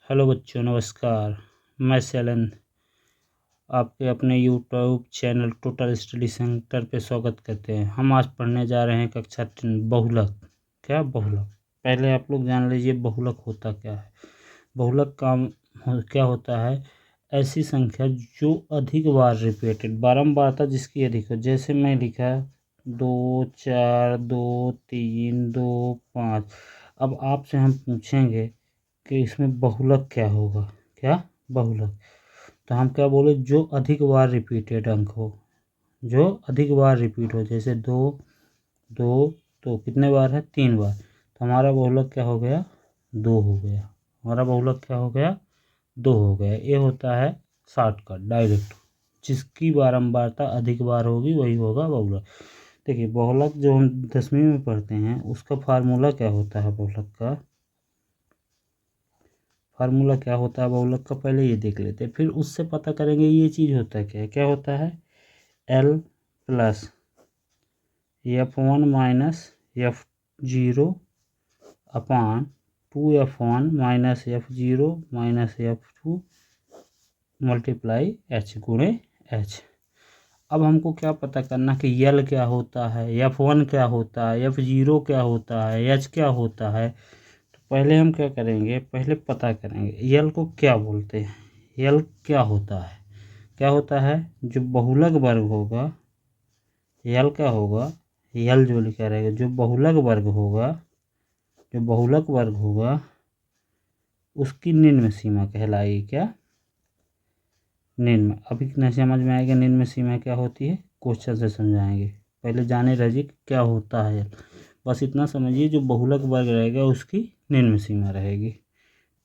Hello बच्चों, नमस्कार। मैं शैलेंद्र आपके अपने YouTube channel total study centre पे स्वागत करते हैं। हम आज पढ़ने जा रहे हैं कक्षा 10 बहुलक। क्या बहुलक? पहले आप लोग जान लीजिए बहुलक होता क्या है। बहुलक क्या होता है? ऐसी संख्या जो अधिक बार रिपीटेड, बारंबारता जिसकी अधिक हो। जैसे मैं लिखा 2 4 2 3 2 5। अब आपसे हम पूछेंगे कि इसमें बहुलक क्या होगा। क्या बहुलक? तो हम क्या बोले, जो अधिक बार रिपीटेड अंक हो, जो अधिक बार रिपीट हो। जैसे 2 2 तो कितने बार है? 3 बार। तो हमारा बहुलक क्या हो गया? 2 हो गया। हमारा बहुलक क्या हो गया? 2 हो गया। ये होता है शॉर्टकट, डायरेक्ट। जिसकी बारंबारता अधिक बार होगी वही होगा बहुलक। देखिए, बहुलक जो हम 10वीं में पढ़ते हैं उसका फार्मूला क्या होता है? बहुलक का फार्मूला क्या होता है बहुलक का, पहले ये देख लेते हैं, फिर उससे पता करेंगे ये चीज़ होता है क्या। क्या होता है? L plus F1 minus F0 अपान 2F1 minus F0 minus F2 multiply H गुणे H। अब हमको क्या पता करना कि L क्या होता है, F1 क्या होता है, F0 क्या होता है, H क्या होता है। पहले हम क्या करेंगे, पहले पता करेंगे यल को क्या बोलते हैं। यल क्या होता है? क्या होता है? जो बहुलक वर्ग होगा, यल क्या होगा? यल जो लिखा रहेगा, जो बहुलक वर्ग होगा, जो बहुलक वर्ग होगा उसकी निम्न सीमा कहलाएगी। क्या? निम्न। अभी कितना समझ में आएगा निम्न सीमा क्या होती है? क्वेश्चन से समझाएंगे। पहले जाने रहिए क्या होता है यल। बस इतना समझिए, जो बहुलक वर्ग रहेगा उसकी निम्न सीमा रहेगी।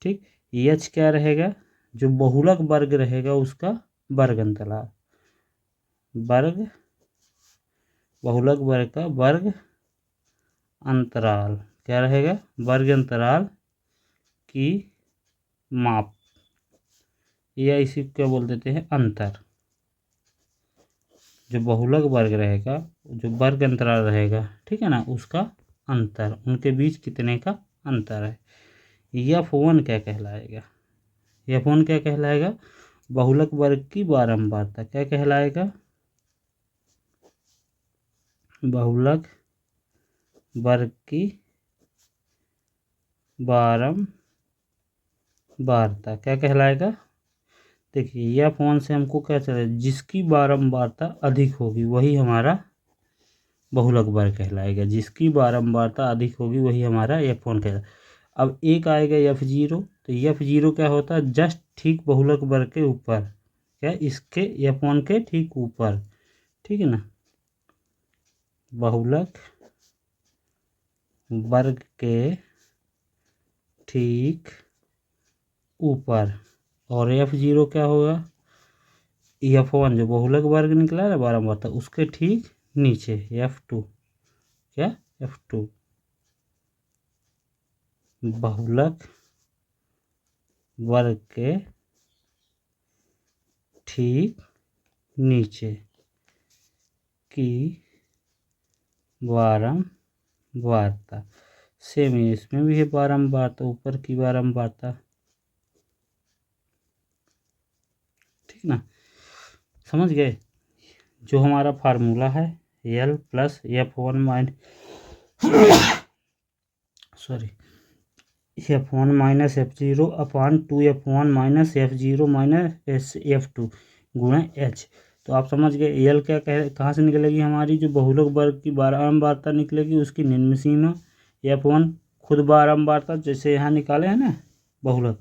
ठीक। एच क्या रहेगा? जो बहुलक वर्ग रहेगा उसका वर्ग अंतराल, वर्ग बहुलक वर्ग का वर्ग अंतराल क्या रहेगा? वर्ग अंतराल की माप, या इसी को क्या बोल देते हैं? अंतर। जो बहुलक वर्ग रहेगा, जो वर्ग अंतराल रहेगा, ठीक है ना, उसका अंतर, उनके बीच कितने का अंतर है। F1 क्या कहलाएगा? F1 क्या कहलाएगा? बहुलक वर्ग की बारंबारता। क्या कहलाएगा? बहुलक वर्ग की बारंबारता क्या कहलाएगा? देखिए, F1 से हमको क्या चले, जिसकी बारंबारता अधिक होगी वही हमारा बहुलक वर्ग कहलाएगा। जिसकी बारंबारता अधिक होगी वही हमारा F1 कहलाएगा। अब एक आएगा F0। तो F0 क्या होता है? जस्ट ठीक बहुलक वर्ग के ऊपर। क्या? इसके F1 के ठीक ऊपर, ठीक है ना, बहुलक वर्ग के ठीक ऊपर। और F0 क्या होगा? F1 जो बहुलक वर्ग निकला है बारंबारता, उसके ठीक नीचे F2। क्या? F2 बहुलक वर्ग के ठीक नीचे की बारंबारता। सेम इसमें भी है बारंबारता, ऊपर की बारंबारता, ठीक ना। समझ गए? जो हमारा फार्मूला है L plus F1 minus F0 अपान 2F1 minus F0 minus F2 गुणा H। तो आप समझ गए L क्या कहाँ से निकलेगी हमारी? जो बहुलक वर्ग की बारंबारता निकलेगी उसकी निम्न सीमा। F1 खुद बारंबारता, जैसे यहाँ निकाले हैं ना बहुलक,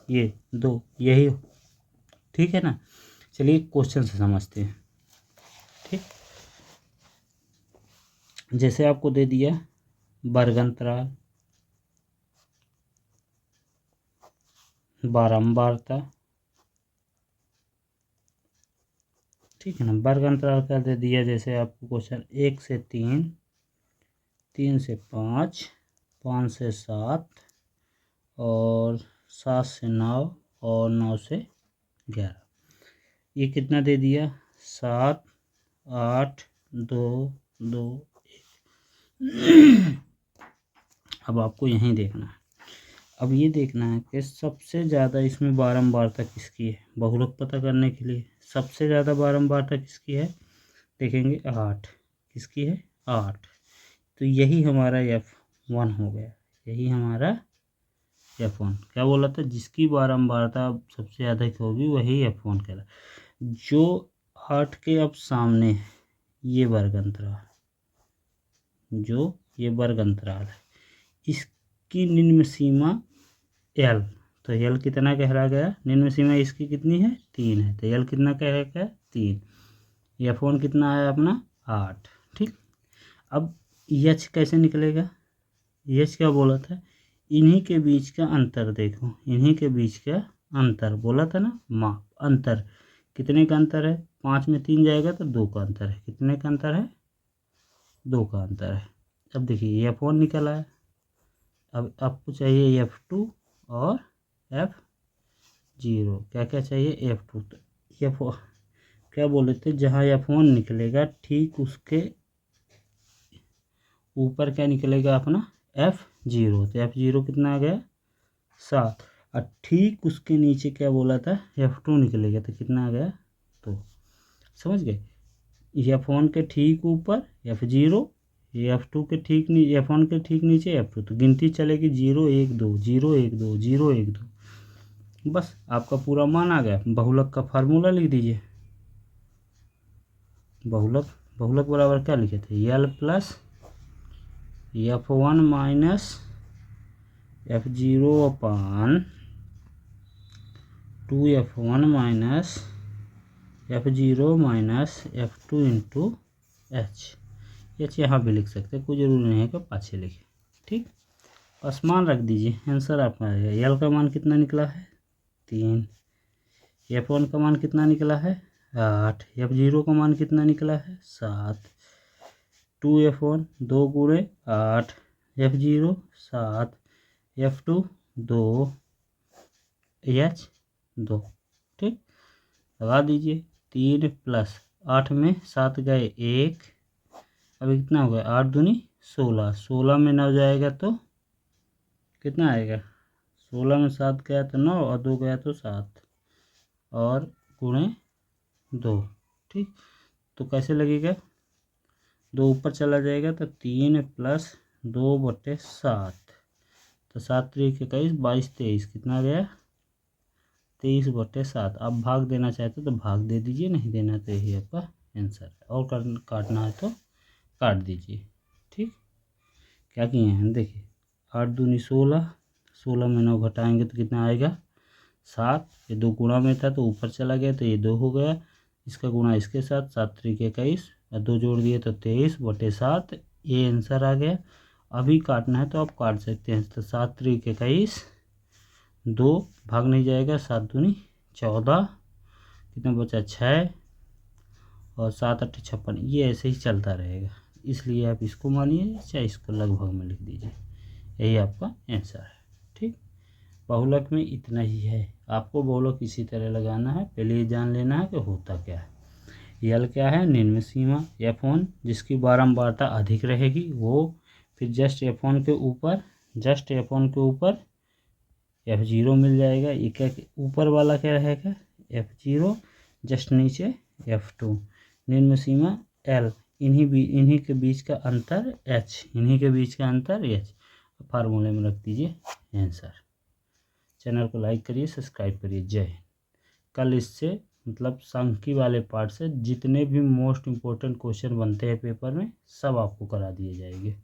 ये 2, यही, ठीक है ना। चलिए क्वेश्चन से समझते हैं। ठीक, जैसे आपको दे दिया वर्ग अंतराल, बारंबारता, ठीक है ना, वर्ग अंतराल का दे दिया। जैसे आपको क्वेश्चन 1 से 3, 3 से 5, 5 से 7 और 7 से 9 और 9 से 11। ये कितना दे दिया? 7 8 2 2 1। अब आपको यहीं देखना है। अब ये देखना है कि सबसे ज़्यादा इसमें बारंबारता किसकी है। बहुलक पता करने के लिए सबसे ज़्यादा बारंबारता किसकी है, देखेंगे 8। किसकी है, 8। तो यही हमारा F1 हो गया। यही हमारा F1 क्या बोला था, जिसकी बारंबारता सबसे अधिक होगी वही F1 कहला। जो 8 के अब सामने है ये वर्ग अंतराल, जो ये वर्ग अंतराल है, इसकी निम्न सीमा L। तो L कितना कह गया, निम्न सीमा इसकी कितनी है, 3 है। तो L कितना कह गया, 3। F1 कितना है अपना, 8। ठीक। अब H कैसे निकलेगा, H क्या बोला था, इन्हीं के बीच का अंतर देखो, इन्हीं के बीच का अंतर बोला था ना, माप अंतर। कितने का अंतर है, 5 में 3 जाएगा तो 2 का अंतर है। कितने का अंतर है, 2 का अंतर है। अब देखिए F1 निकल आया। अब आपको चाहिए F2 और F0। क्या क्या चाहिए, F2। तो F क्या बोले थे, जहाँ F1 निकलेगा ठीक उसके ऊपर क्या निकलेगा अपना, F0। तो F0 कितना आ गया, 7। और ठीक उसके नीचे क्या बोला था, F2 निकलेगा। तो कितना आ गया, तो समझ गए। F1 के ठीक ऊपर F0, F2 के ठीक नीचे, F1 के ठीक नीचे F2। तो गिनती चलेगी 0 1 2 0 1 2 0 1 2। बस आपका पूरा मान आ गया। बहुलक का फार्मूला लिख दीजिए। बहुलक बराबर क्या लिखे थे, L plus F1 minus F0 अपान 2F1 minus F0 minus F2 into H यहाँ भी लिख सकते हैं, कोई ज़रूरी नहीं है कि पाछे लिखें। ठीक। बस मान रख दीजिए, आंसर आपका आ जाएगा। L का मान कितना निकला है, 3। F1 का मान कितना निकला है, 8। F0 का मान कितना निकला है, 7। 2F1 2 गुणे 8, F0 7, F2 2, H 2। ठीक। लगा दीजिए। 3 प्लस 8 में 7 गए 1, अभी कितना हो गया, 8 दूनी 16। 16 में 9 जाएगा तो कितना आएगा, 16 में 7 गया तो 9 और 2 गया तो 7 और गुणे 2। ठीक। तो कैसे लगेगा, 2 ऊपर चला जाएगा तो 3 प्लस 2/7। तो 7 3 21 22 23 कितना आ गया, 23/7। आप भाग देना चाहते तो भाग दे दीजिए, नहीं देना तो यही आपका आंसर है। और काटना है तो काट दीजिए। ठीक। क्या किए हैं, देखिए 8 दूनी 16, 16 में 9 घटाएंगे तो कितना आएगा, 7। ये 2 गुणा में था तो ऊपर चला गया तो ये 2 हो गया, इसका गुणा इसके साथ, 7 3 21 और 2 जोड़ दिए तो 23/7। ये आंसर आ गया। अभी काटना है तो आप काट सकते हैं। तो 7 3 21, 2 भाग नहीं जाएगा, 7 दूनी 14, कितना बचा 6 और 7 8 56। ये ऐसे ही चलता रहेगा, इसलिए आप इसको मानिए चाहे इसको लगभग में लिख दीजिए। यही आपका आंसर है। ठीक। बहुलक में इतना ही है। आपको बहुलक इसी तरह लगाना है। पहले ये जान लेना है कि होता क्या है। यल क्या है, निम्न सीमा। F1 जिसकी बारंबारता अधिक रहेगी वो, फिर जस्ट F1 के ऊपर F0 मिल जाएगा। ये क्या, ऊपर वाला क्या रहेगा, F0, जस्ट नीचे F2। निम्न सीमा L, इन्हीं के बीच का अंतर H, इन्हीं के बीच का अंतर H। फार्मूले में रख दीजिए आंसर। चैनल को लाइक करिए, सब्सक्राइब करिए। जय हिंद। कल इससे मतलब सांख्यिकी वाले पार्ट से जितने भी मोस्ट इम्पोर्टेंट क्वेश्चन बनते हैं पेपर में सब आपको करा दिए जाएंगे।